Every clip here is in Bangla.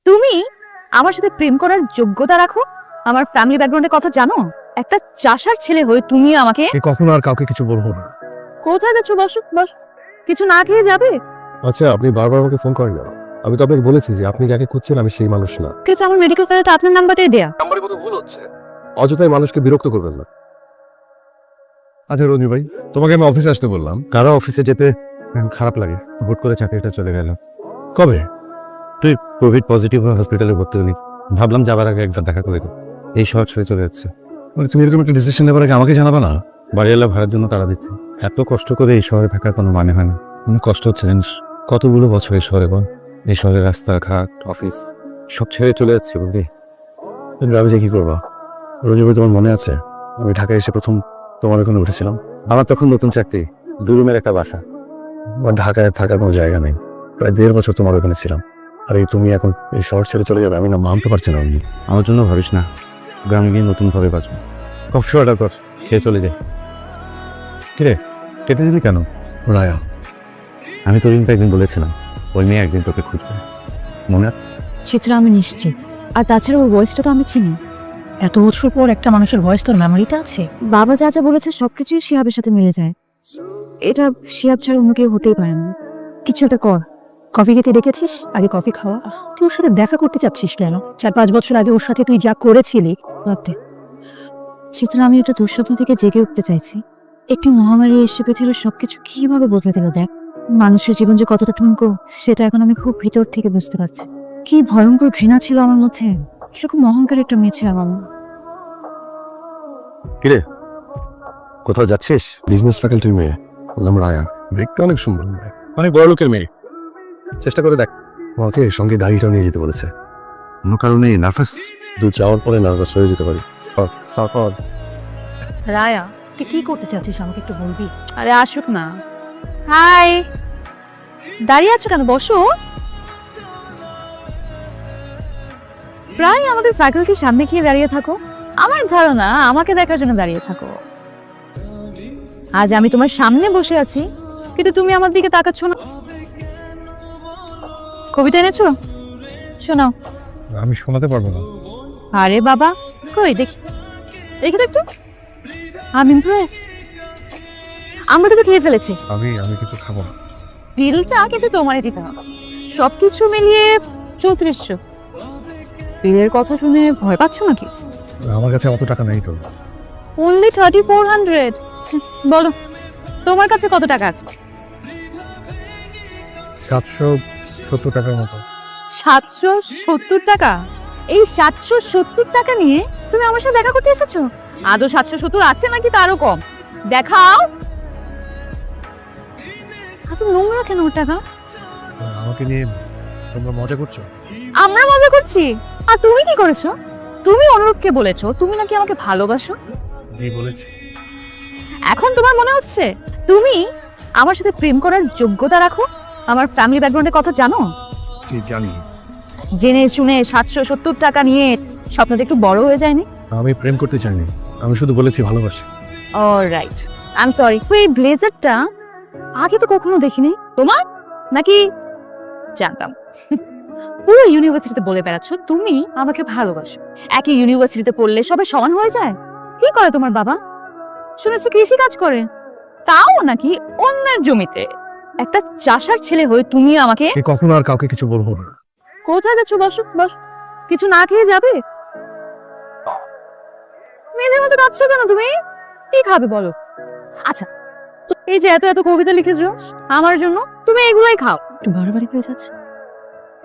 তুমি আমার সাথে প্রেম করার যোগ্যতা রাখো? আমার ফ্যামিলি ব্যাকগ্রাউন্ডের কথা জানো? একটা চাষার ছেলে হয়ে তুমি আমাকে কখনো আর কাউকে কিছু বলবো না। কোথায় যাচ্ছ? বসো বসো। কিছু না খেয়ে যাবে? আচ্ছা, আপনি বারবার আমাকে ফোন করেন না। আমি তো আপনাকে বলেছি যে আপনি যাকে খুঁজছেন আমি সেই মানুষ না। কিন্তু আমার মেডিকেল ফাইলে তো আপনার নাম্বারটাই দেয়া। নাম্বারে কত ভুল হচ্ছে। অযথাই মানুষকে বিরক্ত করবেন না। আচ্ছা রঞ্জু ভাই, তোমাকে আমি অফিসে আসতে বললাম। কারো অফিসে যেতে খারাপ লাগে। হুট করে চাকরিটা চলে গেল। কবে? তুই কোভিড পজিটিভ হয়ে হসপিটালে ভর্তি হলি। ভাবলাম যাবার আগে একবার দেখা করে দিই। এই শহর ছেড়ে চলে যাচ্ছে। মানে তুমি এরকম একটা ডিসিশন নেবার আগে আমাকে জানাবা না? বাড়িওয়ালা ভাড়ার জন্য তারা দিচ্ছে। এত কষ্ট করে এই শহরে থাকার কোনো মানে হয় না। অনেক কষ্ট হচ্ছে জানিস। কতগুলো বছর এই শহরে বল। এই শহরের রাস্তাঘাট, অফিস সব ছেড়ে চলে যাচ্ছে বুঝলি। কিন্তু আমি যে কি করবো? রঞ্জু ভাই, তোমার মনে আছে আমি ঢাকায় এসে প্রথম তোমার ওখানে উঠেছিলাম? আমার তখন নতুন চাকরি, 2 রুমের একটা বাসা। আমার ঢাকায় থাকার কোনো জায়গা নেই। প্রায় 1.5 বছর তোমার ওখানে ছিলাম। আর এই তুমি এখন এই শহর ছেড়ে চলে যাবে, আমি না মানতে পারছি না। আমার জন্য ভাবিস না, গ্রামে গিয়ে নতুন ভাবে বাঁচবো। কফি অর্ডার কর, খেয়ে চলে যাই। কিরে, কেটে দিলি কেন? রায়া, আমি তোর কিন্তু একদিন বলেছিলাম ওই মেয়ে একদিন তোকে খুঁজবে, মনে আছে? চিত্রা আমি নিশ্চিত। আর তাছাড়া ওর ভয়েসটা তো আমি চিনি। এত বছর পর একটা মানুষের ভয়েস তোর মেমোরিতে আছে? বাবা যা যা বলেছে সবকিছুই শিহাবের সাথে মিলে যায়। এটা শিহাব ছাড়া অন্য কেউ হতেই পারে না। কিছু একটা কর। কফি খেতে ডেকেছিস, আগে কফি খাওয়া। তুই ওর সাথে দেখা করতে চাচ্ছিস কেন? 4-5 বছর আগে ওর সাথে তুই যা করেছিলি। ভাবতে চিত্রা, আমি একটা দুঃস্বপ্ন থেকে জেগে উঠতে চাইছি। একটি মহামারী এসে পৃথিবীর সবকিছু কিভাবে বদলে দিল দেখ। মানুষের জীবন যে কতটা ঠুনকো সেটা এখন আমি খুব ভিতর থেকে বুঝতে পারছি। কি ভয়ঙ্কর ঘৃণা ছিল আমার মধ্যে। কিরকম অহংকার একটা মেয়ে ছিল আমার। কিরে, কোথাও যাচ্ছিস? বিজনেস ফ্যাকাল্টির মেয়ে, বললাম রায়া। দেখতে অনেক সুন্দর, অনেক বড় লোকের মেয়ে। চেষ্টা করে দেখ। আমাকে সঙ্গে গাড়িটাও নিয়ে যেতে বলেছে। কোনো কারণে নার্ভাস, দূর যাওয়ার পরে নার্ভাস হয়ে যেতে পারি। রায়া, তুই কি করতে চাচ্ছিস আমাকে একটু বলবি? আরে আসুক না। হাই, দাঁড়িয়ে আছো কেন? বসো। প্রায় আমাদের ফ্যাকাল্টির সামনে গিয়ে দাঁড়িয়ে থাকো। আমার ধারণা আমাকে দেখার জন্য দাঁড়িয়ে থাকো। আজ আমি তোমার সামনে বসে আছি, কিন্তু তুমি আমার দিকে তাকাচ্ছ না। কবিতা এনেছো? শোনাও। আমি শোনাতে পারবো না। আরে বাবা, কই দেখি, দেখি তো একটু। I impressed. আমরা তো খেয়ে ফেলেছি। আমি কিছু খাবো না। বিলটা কিন্তু তোমারই দিতে হবে। সবকিছু মিলিয়ে 3400। বিলের কথা শুনে ভয় পাচ্ছ নাকি? আমার কাছে অত টাকা নেই তো। অনলি 3400। বলো, তোমার কাছে কত টাকা আছে? 770 টাকার মতো। 770 টাকা? এই 770 টাকা নিয়ে তুমি আমার সাথে দেখা করতে এসেছো? আদৌ 770 আছে নাকি তারও কম? দেখাও। এত নোংরা কেন ওর টাকা? আমাকে নিয়ে তোমরা মজা করছো? আমরা মজা করছি? আর তুমি কি করেছো? তুমি অনুরূপকে বলেছো তুমি নাকি আমাকে ভালোবাসো। জি বলেছি। এখন তোমার মনে হচ্ছে তুমি আমার সাথে প্রেম করার যোগ্যতা রাখো? আমার ফ্যামিলি ব্যাকগ্রাউন্ডের কথা জানো? জি জানি। জেনে শুনে 770 টাকা নিয়ে স্বপ্নটা একটু বড় হয়ে যায়নি? আমি প্রেম করতে চাইনি, আমি শুধু বলেছি ভালোবাসি। Alright, I am sorry. এই ব্লেজারটা আগে তো কখনো দেখিনি। তোমার নাকি? জানতাম। পুরো ইউনিভার্সিটিতে বলে বেড়াচ্ছ তুমি আমাকে ভালোবাসো। একই ইউনিভার্সিটিতে পড়লে সবাই সমান হয়ে যায়? কি করে তোমার বাবা? শুনেছি কৃষি কাজ করে, তাও নাকি অন্যের জমিতে। একটা চাষার ছেলে হয়ে তুমি আমাকে কখনো আর কাউকে কিছু বলবো না। কোথায় যাচ্ছ? বসো বসো। কিছু না খেয়ে যাবে? মেয়েদের মতো কাঁদছো কেন তুমি? কি খাবে বলো? আচ্ছা, তো এই যে এত এত কবিতা লিখেছো আমার জন্য, তুমি এগুলাই খাও। একটু বাড়াবাড়ি হয়ে যাচ্ছে।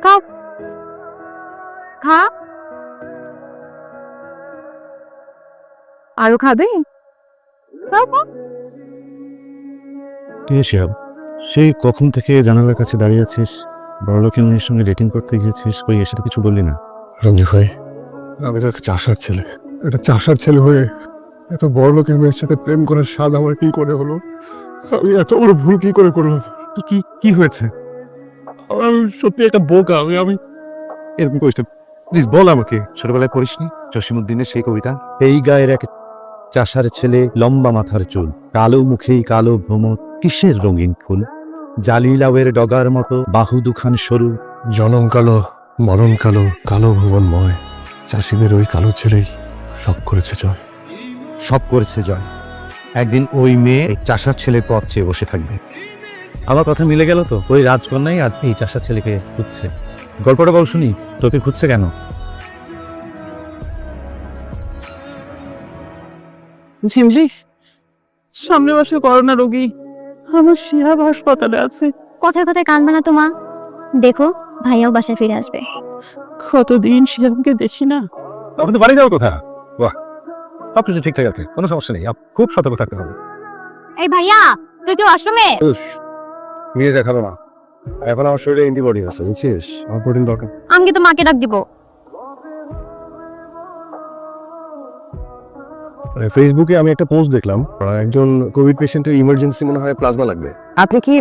খাও, খা। আরো খাবে? খাও, খাও। শিহাব, সেই কখন থেকে জানালার কাছে দাঁড়িয়ে আছিস? বড়লোকের মেয়ের সঙ্গে ডেটিং করতে গিয়েছিস, কই এসে তো কিছু বললি না? রঞ্জু ভাই, আমি তো একটা চাষার ছেলে। একটা চাষার ছেলে হয়ে এত বড়লোকের মেয়ের সাথে প্রেম করার স্বাদ আমার কি করে হলো? আমি এত বড় ভুল কি করে করলাম? কি কি হয়েছে? আমি সত্যি একটা বোকা। আমি এরকম করিস না, প্লিজ বল আমাকে। ছোটবেলায় পড়িসনি জসিমউদ্দিনের সেই কবিতা? এই গায়ের এক চাষার ছেলে, লম্বা মাথার চুল, কালো মুখেই কালো ভ্রমর, কিসের রঙিন ফুল, জালি লাউয়ের ডগার মতো বাহু দুখান সরু, জনম কালো মরণ কালো কালো ভুবনময়, চাষিদের ওই কালো ছেলেই সব করেছে জয়। সব করেছে জয়। একদিন ওই মেয়ে এই চাষার ছেলের পথ চেয়ে বসে থাকবে। আমার কথা মিলে গেল তো, ওই রাজকন্যাই আজ এই চাষার ছেলেকে খুঁজছে। গল্পটা বল শুনি, তোকে খুঁজছে কেন? ঝিমলি, সামনে মাসে করোনা রোগী আমার শিহাব হাসপাতালে আছে। কথায় কথায় কানবে না তো মা, দেখো ভাইয়াও বাসায় ফিরে আসবে। কতদিন শিহাবকে দেখি না। তখন তো বাড়ি যাওয়ার কথা। বাহ, সব কিছু ঠিকঠাক আছে, কোনো সমস্যা নেই। খুব সতর্ক থাকতে হবে। এই ভাইয়া, তুই কি ওয়াশরুমে? নিয়ে যা, খাবে না। এখন আমার শরীরে অ্যান্টিবডি আছে, বুঝছিস? আমার প্রোটিন দরকার। আমি কিন্তু মাকে ডাক দিব। ফেসবুকে আমি একটা পোস্ট দেখলাম, একজন কোভিড পেশেন্টের ইমার্জেন্সি মনে হয় প্লাজমা লাগবে। আপনি কি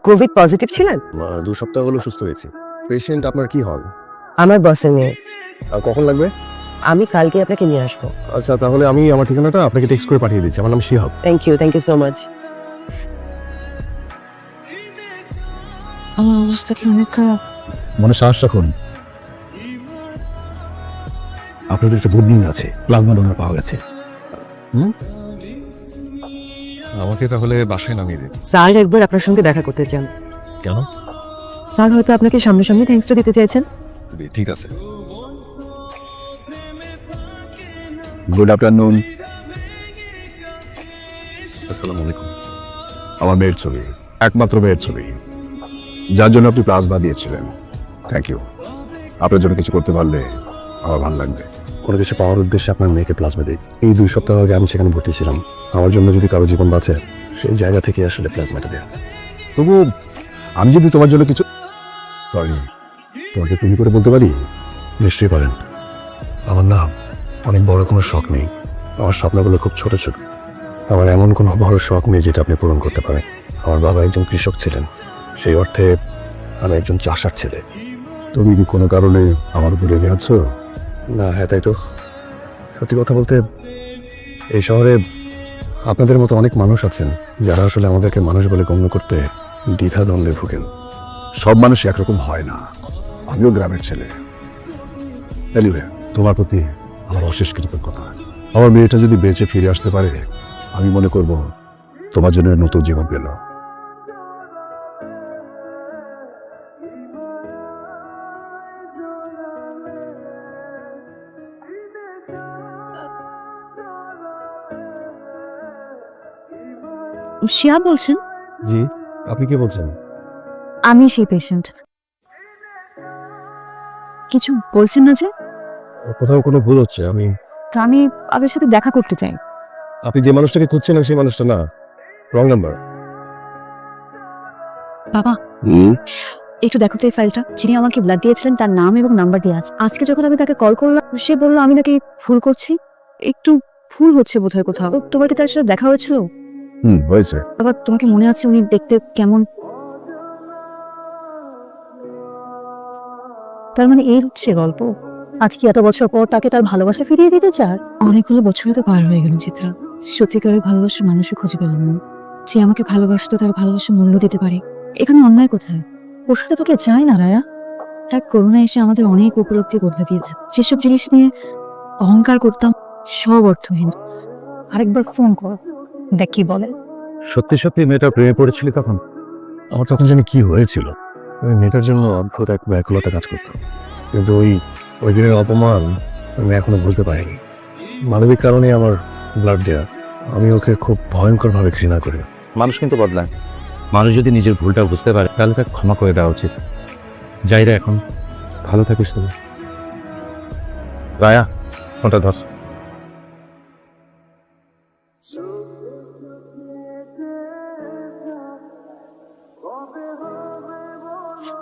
কোভিড পজিটিভ ছিলেন? 2 সপ্তাহ হলো সুস্থ হয়েছি। পেশেন্ট আপনার কি হল? আমার বসের মেয়ে। কখন লাগবে? আমি কালকে আপনাকে নিয়ে আসবো। আচ্ছা, তাহলে আমি আমার ঠিকানাটা আপনাকে টেক্সট করে পাঠিয়ে দিচ্ছি। আমার নাম Shihab. Thank you so much. আমার অবস্থা কি অনেক খারাপ। মনে সাহস রাখুন, আপনাদের একটা গুড নিউজ আছে, প্লাজমা ডোনার পাওয়া গেছে। আমাকে তাহলে বাসায় নামিয়ে দিন। স্যার একবার আপনার সঙ্গে দেখা করতে চান। কেন? স্যার হয়তো আপনাকে সামনাসামনি থ্যাঙ্কসটা দিতে চাইছেন। ঠিক আছে। Good afternoon. আসসালামু আলাইকুম। আমার মেয়ের ছবি, একমাত্র মেয়ের ছবি, যার জন্য আপনি প্লাজমা দিয়েছিলেন। Thank you. আপনার জন্য কিছু করতে পারলে আমার ভালো লাগবে। কোনো কিছু পাওয়ার উদ্দেশ্যে আপনার মেয়েকে প্লাজমা দিই। এই 2 সপ্তাহ আগে আমি সেখানে ভর্তি ছিলাম। আমার জন্য যদি কারো জীবন বাঁচে, সেই জায়গা থেকে আসলে প্লাজমাটা দেয়া। তবু আমি যদি তোমার জন্য কিছু, সরি, তোমাকে তুমি করে বলতে পারি? নিশ্চয়ই পারেন। আমার না অনেক বড় কোনো শখ নেই, আমার স্বপ্নগুলো খুব ছোট ছোট। আমার এমন কোনো বড় শখ নেই যেটা আপনি পূরণ করতে পারেন। আমার বাবা একজন কৃষক ছিলেন, সেই অর্থে আমি একজন চাষার ছেলে। তুমি কি কোনো কারণে আমার উপর রেগে আছো? না, হ্যাঁ তাই তো। সত্যি কথা বলতে এই শহরে আপনাদের মতো অনেক মানুষ আছেন যারা আসলে আমাদেরকে মানুষ বলে গণ্য করতে দ্বিধাদ্বন্দ্বে ভুগেন। সব মানুষ একরকম হয় না। আমিও গ্রামের ছেলে। এনিওয়ে, তোমার প্রতি আমার অশেষ কৃতজ্ঞতা। আমার মেয়েটা যদি বেঁচে ফিরে আসতে পারে, আমি মনে করব তোমার জন্য নতুন জীবন পেল। শিয়া বলছেন? জি, আপনি কি বলছেন? আমি সেই পেশেন্ট। কিছু বলছেন না যে? কোথাও কোনো ভুল হচ্ছে। তো আমি আপনার সাথে দেখা করতে চাই। আপনি যে মানুষটাকে খুঁজছেন সেই মানুষটা না, রং নাম্বার। বাবা, একটু দেখো তো এই ফাইলটা। যিনি আমাকে ব্লাড দিয়েছিলেন তার নাম এবং নাম্বার দেওয়া আছে। আজকে যখন আমি তাকে কল করলাম, সে বললো আমি নাকি ভুল করছি। একটু ভুল হচ্ছে বোধহয় কোথাও। তোমার কি তার সাথে দেখা হয়েছিল? হয়েছে। বাবা, তোমাকে মনে আছে উনি দেখতে কেমন? তার মানে এই হচ্ছে গল্প। আজকে এত বছর পর তাকে তার ভালোবাসা ফিরিয়ে দিতে চার। অনেকগুলো বছরে তো পার হয়ে গেল চিত্রা। সত্যিকারের ভালোবাসার মানুষও খুঁজে পেলাম না, যে আমাকে ভালোবাসতো তার ভালোবাসার মূল্য দিতে পারে। এখানে অন্যায় কোথায়? ওর সাথে তোকে চায় না রায়া। এক করোনা এসে আমাদের অনেক উপলব্ধি বদলে দিয়েছে। যেসব জিনিস নিয়ে অহংকার করতাম সব অর্থহীন। আরেকবার ফোন কর, দেখ কি বলে। সত্যি সত্যি মেয়েটা প্রেমে পড়েছিলি তখন? আমার তখন জানি কি হয়েছিল। ওই মেয়েটার জন্য অদ্ভুত এক ব্যাকুলতা কাজ করত, কিন্তু ওই দিনের অপমান আমি এখনো ভুলতে পারিনি। মানবিক কারণে আমার ব্লাড দেয়া। আমি ওকে খুব ভয়ঙ্করভাবে ঘৃণা করি। মানুষ কিন্তু বদলায়। মানুষ যদি নিজের ভুলটা বুঝতে পারে তাহলে তাকে ক্ষমা করে দেওয়া উচিত। যাইরা, এখন ভালো থাকিস তুমি। রায়া, ফোনটা ধর।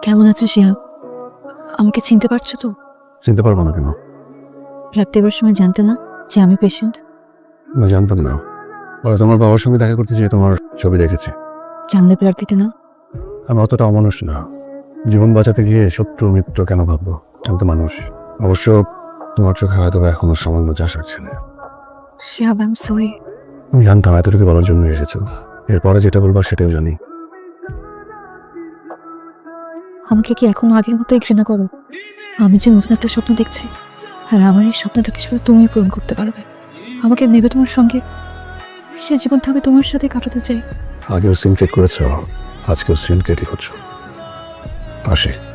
কেমন আছো শিহাব? আমাকে চিনতে পারছো তো? চিনতে পারবো না কেন? ব্লাড দেওয়ার সময় জানতে না যে আমি পেশেন্ট? না, জানতাম না। পরে তোমার বাবার সঙ্গে দেখা করতে যেয়ে তোমার ছবি দেখেছি। জানলে ব্লাড দিতে না? আমি অতটা অমানুষ না। জীবন বাঁচাতে গিয়ে শত্রু মিত্র কেন ভাববো? আমি তো মানুষ। অবশ্য তোমার চোখে হয়তো এখনো সামান্য চাষার ছেলে। Shihab, I am sorry. আমি জানতাম এতটুকু বলার জন্য এসেছো। এরপরে যেটা বলবার সেটাও জানি। আমাকে কি এখনো আগের মতোই ঘৃণা করো? আমি যে নতুন একটা স্বপ্ন দেখছি, আর আমার এই স্বপ্নটা কিছু তুমি পূরণ করতে পারবে। আমাকে নেবে তোমার সঙ্গে, সে জীবনটা আমি তোমার সাথে কাটাতে চাই। আগেও সিনক্রেট করেছ, আজকেও সিনক্রেটই করছো। আসে।